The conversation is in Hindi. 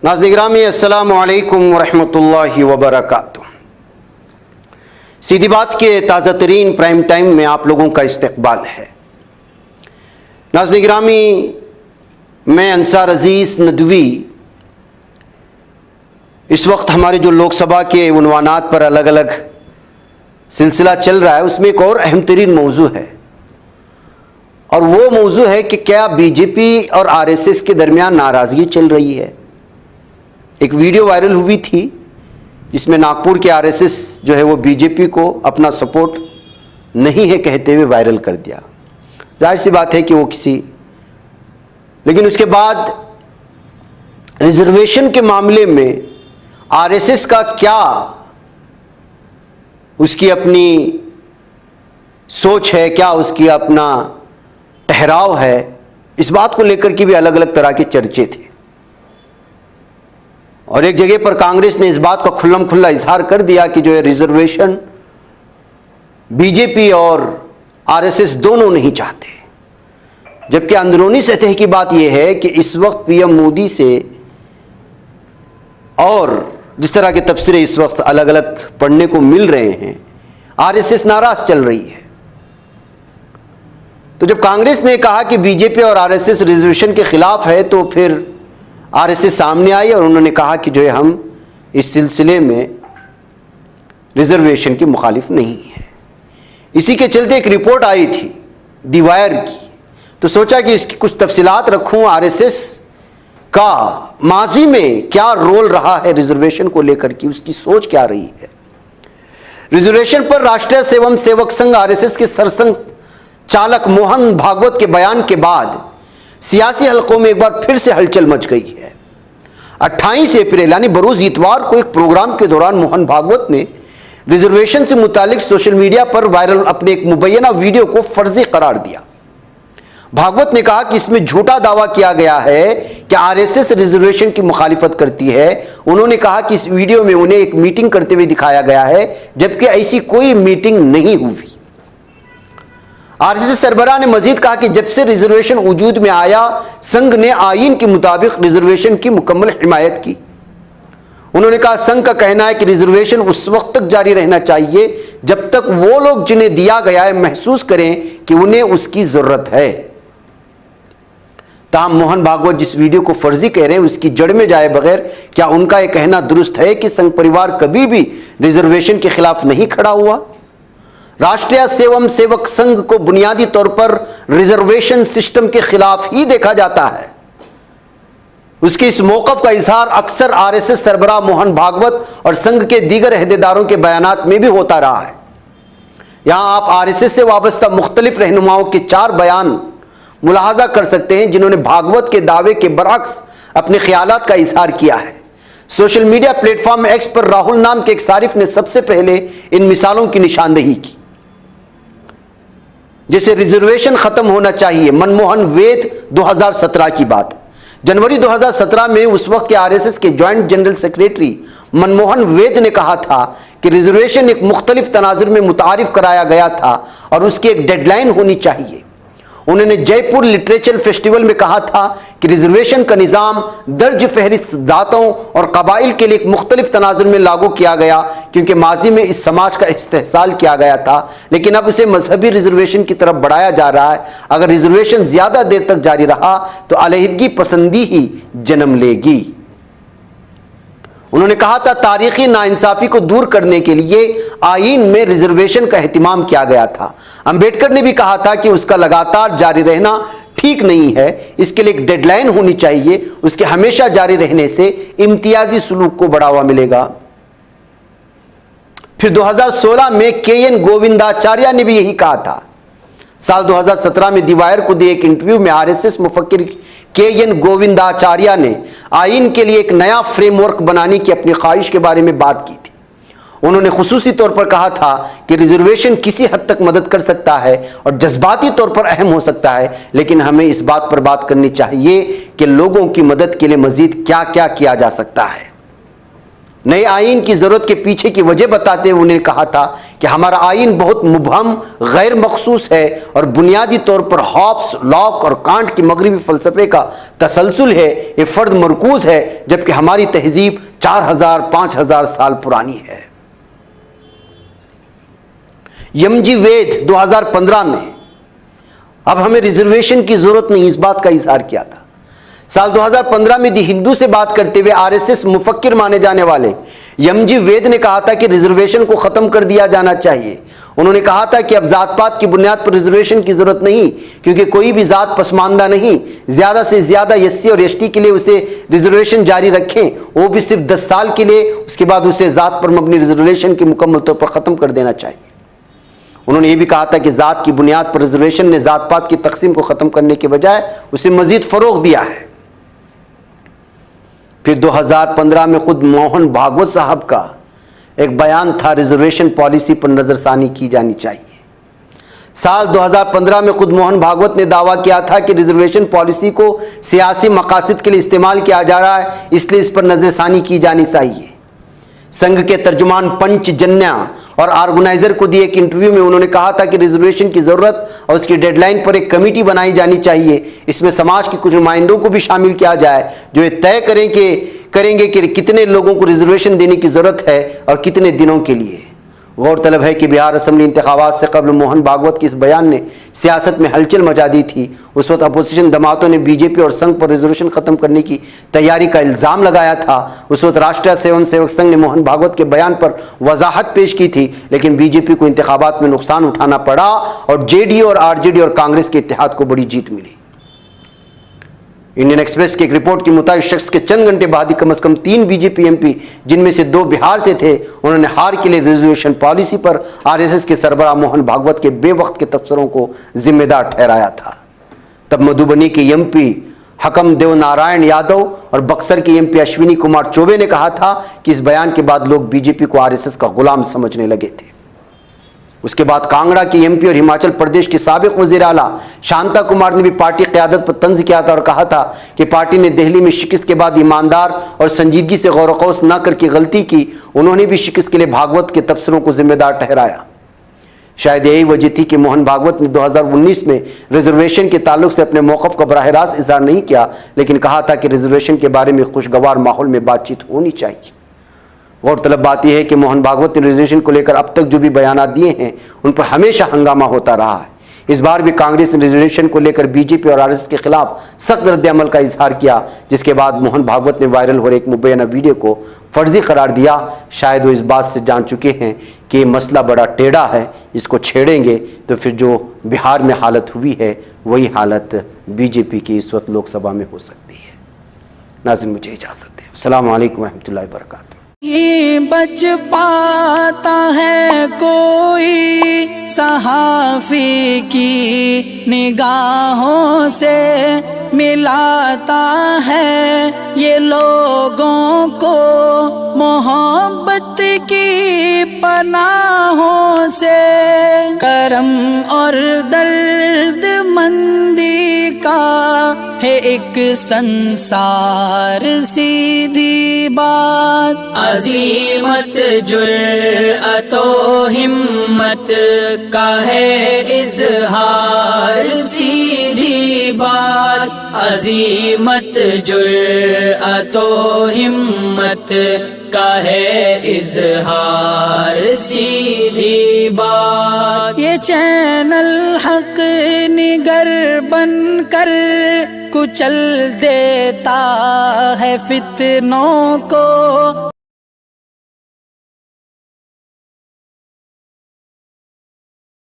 नाज़रीन गिरामी, अस्सलामु अलैकुम वरहमतुल्लाहि वबरकातुह। सीधी बात के ताज़ा तरीन प्राइम टाइम में आप लोगों का इस्तकबाल है। नाज़रीन गिरामी, मैं अंसार अजीज़ नदवी इस वक्त हमारे जो लोकसभा के उन्वानात पर अलग अलग सिलसिला चल रहा है, उसमें एक और अहम तरीन मौजू है, और वो मौजू है कि क्या बीजेपी और आरएसएस के दरमियान नाराज़गी चल रही है। एक वीडियो वायरल हुई थी जिसमें नागपुर के आरएसएस जो है वो बीजेपी को अपना सपोर्ट नहीं है कहते हुए वायरल कर दिया। जाहिर सी बात है कि वो लेकिन उसके बाद रिजर्वेशन के मामले में आरएसएस का क्या उसकी अपनी सोच है, क्या उसकी अपना ठहराव है, इस बात को लेकर के भी अलग अलग तरह के चर्चे थे। और एक जगह पर कांग्रेस ने इस बात का खुल्लम खुल्ला इजहार कर दिया कि जो है रिजर्वेशन बीजेपी और आरएसएस दोनों नहीं चाहते, जबकि अंदरूनी सतह की बात यह है कि इस वक्त पीएम मोदी से और जिस तरह के तबसरे इस वक्त अलग अलग पढ़ने को मिल रहे हैं, आरएसएस नाराज चल रही है। तो जब कांग्रेस ने कहा कि बीजेपी और आरएसएस रिजर्वेशन के खिलाफ है, तो फिर आरएसएस सामने आई और उन्होंने कहा कि जो है हम इस सिलसिले में रिजर्वेशन की मुखालिफ नहीं है। इसी के चलते एक रिपोर्ट आई थी दी वायर की, तो सोचा कि इसकी कुछ तफसीलात रखूं, आरएसएस का माजी में क्या रोल रहा है रिजर्वेशन को लेकर की, उसकी सोच क्या रही है। रिजर्वेशन पर राष्ट्रीय एवं सेवक संघ आरएसएस के सरसंघ चालक मोहन भागवत के बयान के बाद सियासी हलकों में एक बार फिर से हलचल मच गई है। 28 अप्रैल यानी बरोज इतवार को एक प्रोग्राम के दौरान मोहन भागवत ने रिजर्वेशन से मुतालिक सोशल मीडिया पर वायरल अपने एक मुबैना वीडियो को फर्जी करार दिया। भागवत ने कहा कि इसमें झूठा दावा किया गया है कि आरएसएस रिजर्वेशन की मुखालिफत करती है। उन्होंने कहा कि इस वीडियो में उन्हें एक मीटिंग करते हुए दिखाया गया है, जबकि ऐसी कोई मीटिंग नहीं हुई। आरएसएस सरबराह ने मजीद कहा कि जब से रिजर्वेशन वजूद में आया, संघ ने आईन के मुताबिक रिजर्वेशन की मुकम्मल हिमायत की। उन्होंने कहा संघ का कहना है कि रिजर्वेशन उस वक्त तक जारी रहना चाहिए जब तक वो लोग जिन्हें दिया गया है महसूस करें कि उन्हें उसकी जरूरत है। ताहम मोहन भागवत जिस वीडियो को फर्जी कह रहे हैं, उसकी जड़ में जाए बगैर क्या उनका यह कहना दुरुस्त है कि संघ परिवार कभी भी रिजर्वेशन के खिलाफ नहीं खड़ा हुआ? राष्ट्रीय एवं सेवक संघ को बुनियादी तौर पर रिजर्वेशन सिस्टम के खिलाफ ही देखा जाता है। उसके इस मौक़िफ़ का इजहार अक्सर आरएसएस सरबराह मोहन भागवत और संघ के दीगर अहदेदारों के बयानात में भी होता रहा है। यहां आप आरएसएस से वाबस्ता मुख्तलिफ रहनुमाओं के 4 बयान मुलाहजा कर सकते हैं, जिन्होंने भागवत के दावे के बरअक्स अपने ख्यालात का इजहार किया है। सोशल मीडिया प्लेटफॉर्म एक्स पर राहुल नाम के एक सारिफ ने सबसे पहले इन मिसालों की निशानदेही की, जैसे रिजर्वेशन खत्म होना चाहिए, मनमोहन वेद 2017 की बात। जनवरी 2017 में उस वक्त के आरएसएस के जॉइंट जनरल सेक्रेटरी मनमोहन वेद ने कहा था कि रिजर्वेशन एक मुख्तलिफ तनाजुर में मुतारिफ कराया गया था और उसकी एक डेडलाइन होनी चाहिए। उन्होंने जयपुर लिटरेचर फेस्टिवल में कहा था कि रिजर्वेशन का निज़ाम दर्ज फहरिस्त दाताओं और कबाइल के लिए एक मुख्तलिफ तनाजुर में लागू किया गया, क्योंकि माजी में इस समाज का इस्तेहसाल किया गया था, लेकिन अब उसे मजहबी रिजर्वेशन की तरफ बढ़ाया जा रहा है। अगर रिजर्वेशन ज़्यादा देर तक जारी रहा तो अलहदगी पसंदी ही जन्म लेगी। उन्होंने कहा था तारीखी नाइंसाफी को दूर करने के लिए आईन में रिजर्वेशन का एहतिमाम किया गया था। अंबेडकर ने भी कहा था कि उसका लगातार जारी रहना ठीक नहीं है, इसके लिए एक डेडलाइन होनी चाहिए, उसके हमेशा जारी रहने से इम्तियाजी सुलूक को बढ़ावा मिलेगा। फिर 2016 में के.एन. गोविंदाचार्य ने भी यही कहा था। साल 2017 में दी वायर को दिए एक इंटरव्यू में आरएसएस मुफक्किर के.एन. गोविंदाचार्य ने आईन के लिए एक नया फ्रेमवर्क बनाने की अपनी ख्वाहिश के बारे में बात की थी। उन्होंने खुसूसी तौर पर कहा था कि रिजर्वेशन किसी हद तक मदद कर सकता है और जज्बाती तौर पर अहम हो सकता है, लेकिन हमें इस बात पर बात करनी चाहिए कि लोगों की मदद के लिए मजीद क्या क्या किया जा सकता है। नए आइन की जरूरत के पीछे की वजह बताते हुए उन्होंने कहा था कि हमारा आइन बहुत मुबहम, गैर मखसूस है और बुनियादी तौर पर हॉब्स, लॉक और कांट के मगरबी फलसफे का तसलसल है, ये फर्द मरकूज है, जबकि हमारी तहजीब 4000-5000 साल पुरानी है। यमजी वेद 2015 में अब हमें रिजर्वेशन की जरूरत नहीं, इस बात का इजहार किया था। साल 2015 में दी हिंदू से बात करते हुए आरएसएस मुफक्किर माने जाने वाले यमजी वेद ने कहा था कि रिजर्वेशन को खत्म कर दिया जाना चाहिए। उन्होंने कहा था कि अब जात पात की बुनियाद पर रिजर्वेशन की जरूरत नहीं, क्योंकि कोई भी जात पसमानदा नहीं, ज्यादा से ज्यादा एससी और एसटी के लिए उसे रिजर्वेशन जारी रखें, वो भी सिर्फ 10 साल के लिए, उसके बाद उसे जात पर मबनी रिजर्वेशन की मुकम्मल तौर पर खत्म कर देना चाहिए। उन्होंने ये भी कहा था कि जात की बुनियाद पर रिजर्वेशन ने जात पात की तकसीम को खत्म करने के बजाय उसे मजीद फरोग दिया है। फिर 2015 में खुद मोहन भागवत साहब का एक बयान था, रिजर्वेशन पॉलिसी पर नजरसानी की जानी चाहिए। साल 2015 में खुद मोहन भागवत ने दावा किया था कि रिजर्वेशन पॉलिसी को सियासी मकासद के लिए इस्तेमाल किया जा रहा है, इसलिए इस पर नजरसानी की जानी चाहिए। संघ के तर्जुमान पंच जन्या और ऑर्गेनाइजर को दिए एक इंटरव्यू में उन्होंने कहा था कि रिजर्वेशन की जरूरत और उसकी डेडलाइन पर एक कमेटी बनाई जानी चाहिए। इसमें समाज के कुछ नुमाइंदों को भी शामिल किया जाए जो ये तय करेंगे कि कितने लोगों को रिजर्वेशन देने की जरूरत है और कितने दिनों के लिए। गौरतलब है कि बिहार असेंबली इंतखाबात से कबल मोहन भागवत के इस बयान ने सियासत में हलचल मचा दी थी। उस वक्त अपोजिशन जमातों ने बीजेपी और संघ पर रिजर्वेशन खत्म करने की तैयारी का इल्जाम लगाया था। उस वक्त राष्ट्रीय स्वयं सेवक संघ ने मोहन भागवत के बयान पर वजाहत पेश की थी, लेकिन बीजेपी को इंतखाबात में नुकसान उठाना पड़ा और जेडीयू और आरजेडी और कांग्रेस के इत्तेहाद को बड़ी जीत मिली। इंडियन एक्सप्रेस की एक रिपोर्ट के मुताबिक शख्स के चंद घंटे बाद ही कम से कम 3 बीजेपी एमपी, जिनमें से 2 बिहार से थे, उन्होंने हार के लिए रिजर्वेशन पॉलिसी पर आरएसएस के सरबराह मोहन भागवत के बेवक्त के तबसरों को जिम्मेदार ठहराया था। तब मधुबनी के एमपी हकम देव नारायण यादव और बक्सर के एमपी अश्विनी कुमार चौबे ने कहा था कि इस बयान के बाद लोग बीजेपी को आरएसएस का गुलाम समझने लगे थे। उसके बाद कांगड़ा के एमपी और हिमाचल प्रदेश के साबिक वजीर आला शांता कुमार ने भी पार्टी क़यादत पर तंज किया था और कहा था कि पार्टी ने दिल्ली में शिकस्त के बाद ईमानदार और संजीदगी से गौर क़ौस न करके गलती की। उन्होंने भी शिकस्त के लिए भागवत के तबसरों को जिम्मेदार ठहराया। शायद यही वजह थी कि मोहन भागवत ने 2019 में रिजर्वेशन के ताल्लुक से अपने मौक़िफ़ का बराह रास्त इज़हार नहीं किया, लेकिन कहा था कि रिजर्वेशन के बारे में खुशगवार माहौल में बातचीत होनी चाहिए। गौरतलब बात यह है कि मोहन भागवत ने रिजर्वेशन को लेकर अब तक जो भी बयानात दिए हैं उन पर हमेशा हंगामा होता रहा है। इस बार भी कांग्रेस ने रिजर्वेशन को लेकर बीजेपी और आरएसएस के खिलाफ सख्त रद्द-ए-अमल का इजहार किया, जिसके बाद मोहन भागवत ने वायरल हो रहे एक मुबैना वीडियो को फर्जी करार दिया। शायद वो इस बात से जान चुके हैं कि मसला बड़ा टेढ़ा है, इसको छेड़ेंगे तो फिर जो बिहार में हालत हुई है वही हालत बीजेपी की इस वक्त लोकसभा में हो सकती है। नाज़रीन, मुझे इजाज़त दें। अस्सलामु अलैकुम रहमतुल्लाहि व बरकातहू। ये बच पाता है कोई सहाफ़ी की निगाहों से, मिलाता है ये लोगों को मोहब्बत की पनाहों से। करम और दर्द मंदी का है एक संसार, सीधी बात। अज़ीमत जुर्अतो हिम्मत का है इज़हार, सीधी बात। अज़ीमत जुर्अतो हिम्मत का है इज़हार, सीधी बात। ये चैनल हक निगर बनकर कुचल देता है फितनों को।